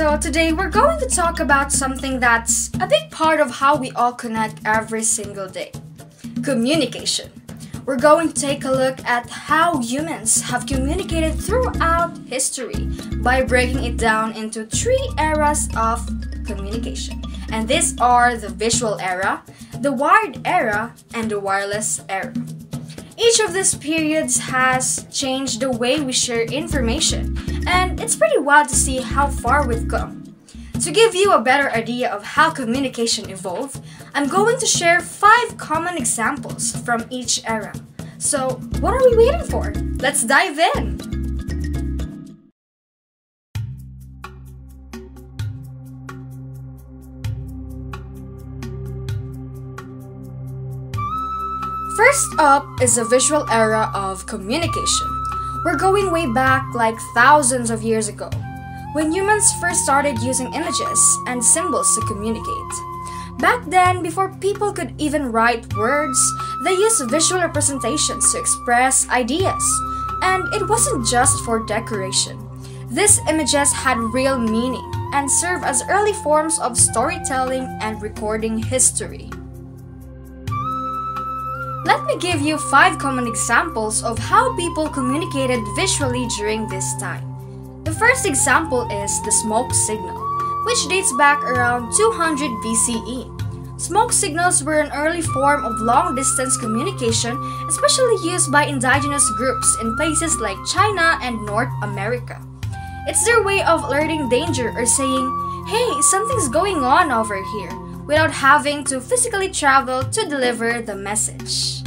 So today we're going to talk about something that's a big part of how we all connect every single day. Communication. We're going to take a look at how humans have communicated throughout history by breaking it down into three eras of communication. And these are the visual era, the wired era, and the wireless era. Each of these periods has changed the way we share information, and it's pretty wild to see how far we've come. To give you a better idea of how communication evolved, I'm going to share 5 common examples from each era. So, what are we waiting for? Let's dive in! First up is the visual era of communication. We're going way back like thousands of years ago, when humans first started using images and symbols to communicate. Back then, before people could even write words, they used visual representations to express ideas. And it wasn't just for decoration. These images had real meaning and served as early forms of storytelling and recording history. Let me give you 5 common examples of how people communicated visually during this time. The first example is the smoke signal, which dates back around 200 BCE. Smoke signals were an early form of long-distance communication, especially used by indigenous groups in places like China and North America. It's their way of alerting danger or saying, "Hey, something's going on over here," without having to physically travel to deliver the message.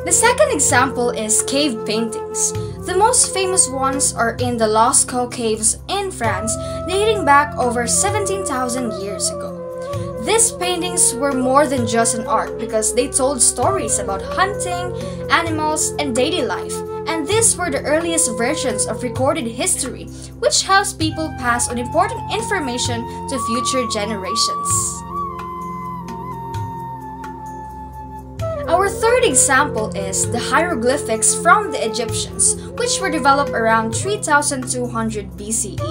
The second example is cave paintings. The most famous ones are in the Lascaux caves in France, dating back over 17,000 years ago. These paintings were more than just an art because they told stories about hunting, animals, and daily life. And these were the earliest versions of recorded history, which helps people pass on important information to future generations. Our third example is the hieroglyphics from the Egyptians, which were developed around 3200 BCE.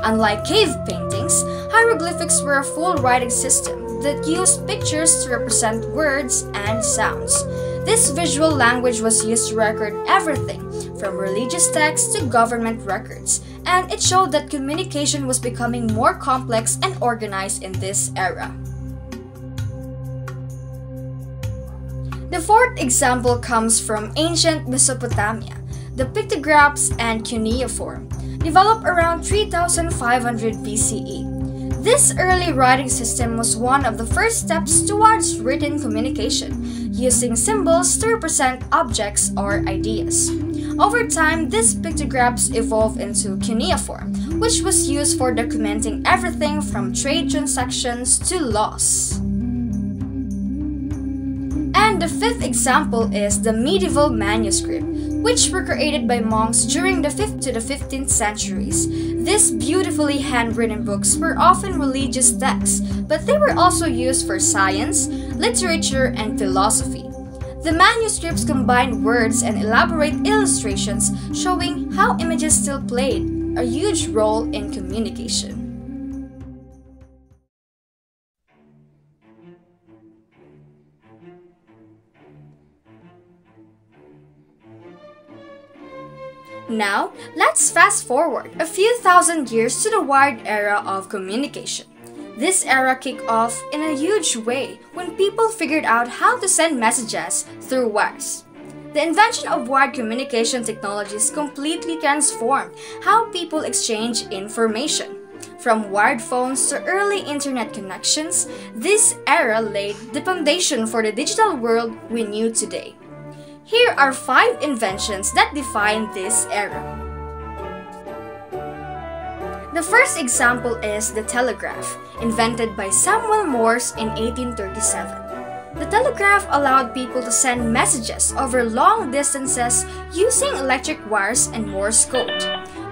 Unlike cave paintings, hieroglyphics were a full writing system that used pictures to represent words and sounds. This visual language was used to record everything from religious texts to government records, and it showed that communication was becoming more complex and organized in this era. The fourth example comes from ancient Mesopotamia, the pictographs and cuneiform, developed around 3500 BCE. This early writing system was one of the first steps towards written communication, using symbols to represent objects or ideas. Over time, these pictographs evolved into cuneiform, which was used for documenting everything from trade transactions to laws. And the fifth example is the medieval manuscript, which were created by monks during the 5th to the 15th centuries. These beautifully handwritten books were often religious texts, but they were also used for science, literature, and philosophy. The manuscripts combined words and elaborate illustrations showing how images still played a huge role in communication. Now, let's fast forward a few thousand years to the wired era of communication. This era kicked off in a huge way when people figured out how to send messages through wires. The invention of wired communication technologies completely transformed how people exchange information. From wired phones to early internet connections, this era laid the foundation for the digital world we knew today. Here are 5 inventions that define this era. The first example is the telegraph, invented by Samuel Morse in 1837. The telegraph allowed people to send messages over long distances using electric wires and Morse code.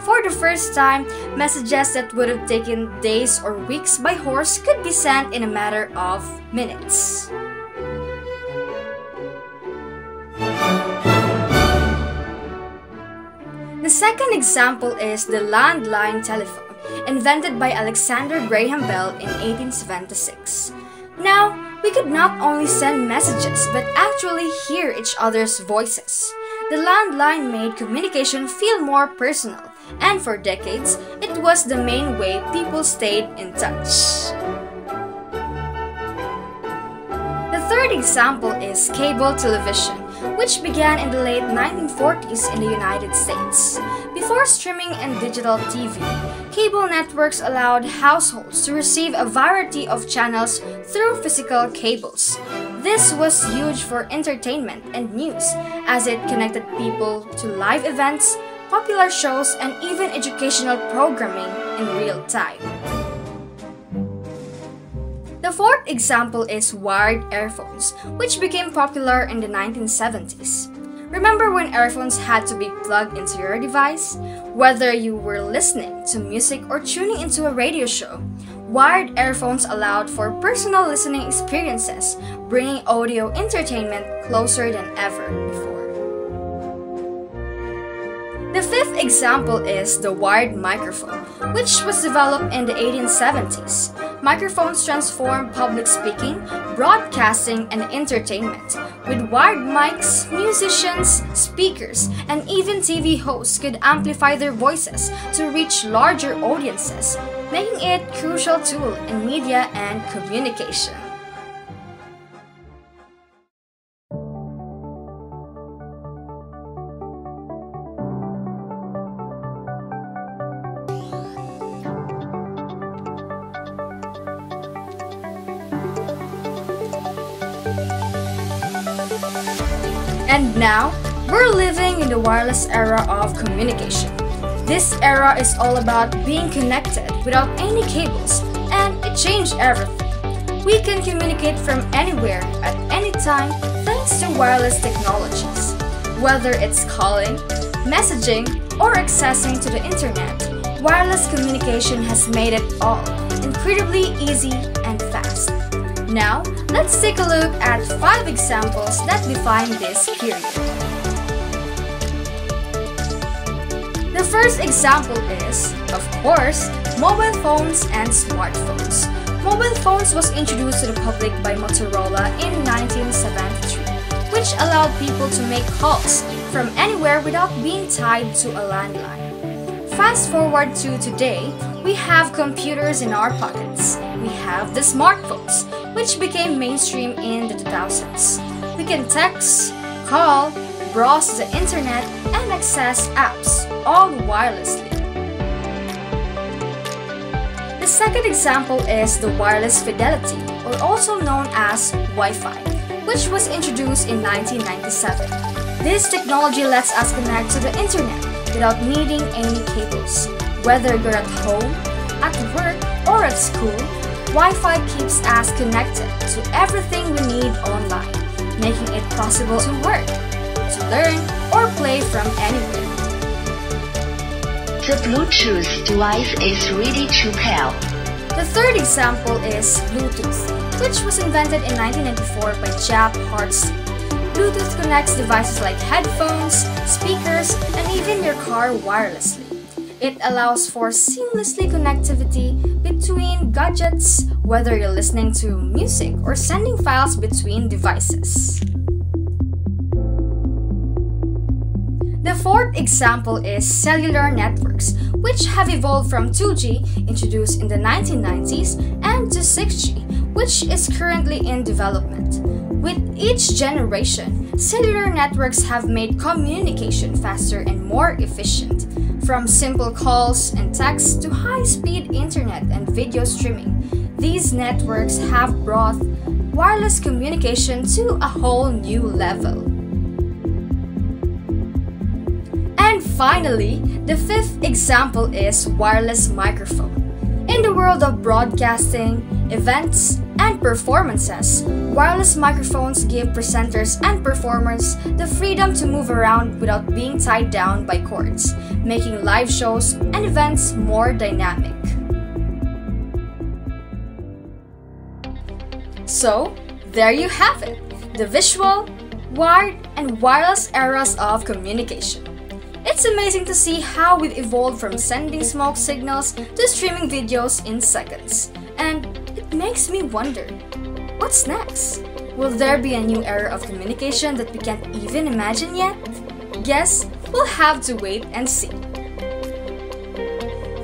For the first time, messages that would have taken days or weeks by horse could be sent in a matter of minutes. The second example is the landline telephone, invented by Alexander Graham Bell in 1876. Now, we could not only send messages but actually hear each other's voices. The landline made communication feel more personal, and for decades, it was the main way people stayed in touch. The third example is cable television, which began in the late 1940s in the United States. Before streaming and digital TV, cable networks allowed households to receive a variety of channels through physical cables. This was huge for entertainment and news, as it connected people to live events, popular shows, and even educational programming in real time. The fourth example is wired earphones, which became popular in the 1970s. Remember when earphones had to be plugged into your device? Whether you were listening to music or tuning into a radio show, wired earphones allowed for personal listening experiences, bringing audio entertainment closer than ever before. The fifth example is the wired microphone, which was developed in the 1870s. Microphones transformed public speaking, broadcasting, and entertainment. With wired mics, musicians, speakers, and even TV hosts could amplify their voices to reach larger audiences, making it a crucial tool in media and communication. And now, we're living in the wireless era of communication. This era is all about being connected without any cables, and it changed everything. We can communicate from anywhere at any time thanks to wireless technologies. Whether it's calling, messaging, or accessing to the internet, wireless communication has made it all incredibly easy and fast. Now, let's take a look at 5 examples that define this period. The first example is, of course, mobile phones and smartphones. Mobile phones was introduced to the public by Motorola in 1973, which allowed people to make calls from anywhere without being tied to a landline. Fast forward to today, we have computers in our pockets. We have the smartphones, which became mainstream in the 2000s. We can text, call, browse the internet, and access apps, all wirelessly. The second example is the wireless fidelity, or also known as Wi-Fi, which was introduced in 1997. This technology lets us connect to the internet without needing any cables. Whether you're at home, at work, or at school, Wi-Fi keeps us connected to everything we need online, making it possible to work, to learn, or play from anywhere. The Bluetooth device is ready to pair. The third example is Bluetooth, which was invented in 1994 by Jaap Hartstein. Bluetooth connects devices like headphones, speakers, and even your car wirelessly. It allows for seamlessly connectivity between gadgets, whether you're listening to music or sending files between devices. The fourth example is cellular networks, which have evolved from 2G, introduced in the 1990s, and to 6G, which is currently in development. With each generation, cellular networks have made communication faster and more efficient. From simple calls and texts to high-speed internet and video streaming, these networks have brought wireless communication to a whole new level. And finally, the fifth example is wireless microphone. In the world of broadcasting, events, and performances, wireless microphones give presenters and performers the freedom to move around without being tied down by cords, making live shows and events more dynamic. So, there you have it, the visual, wired, and wireless eras of communication. It's amazing to see how we've evolved from sending smoke signals to streaming videos in seconds. And it makes me wonder, what's next? Will there be a new era of communication that we can't even imagine yet? Guess we'll have to wait and see.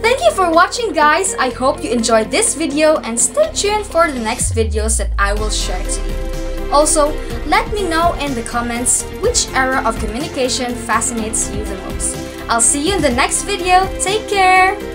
Thank you for watching, guys. I hope you enjoyed this video and stay tuned for the next videos that I will share to you. Also, let me know in the comments which era of communication fascinates you the most. I'll see you in the next video. Take care!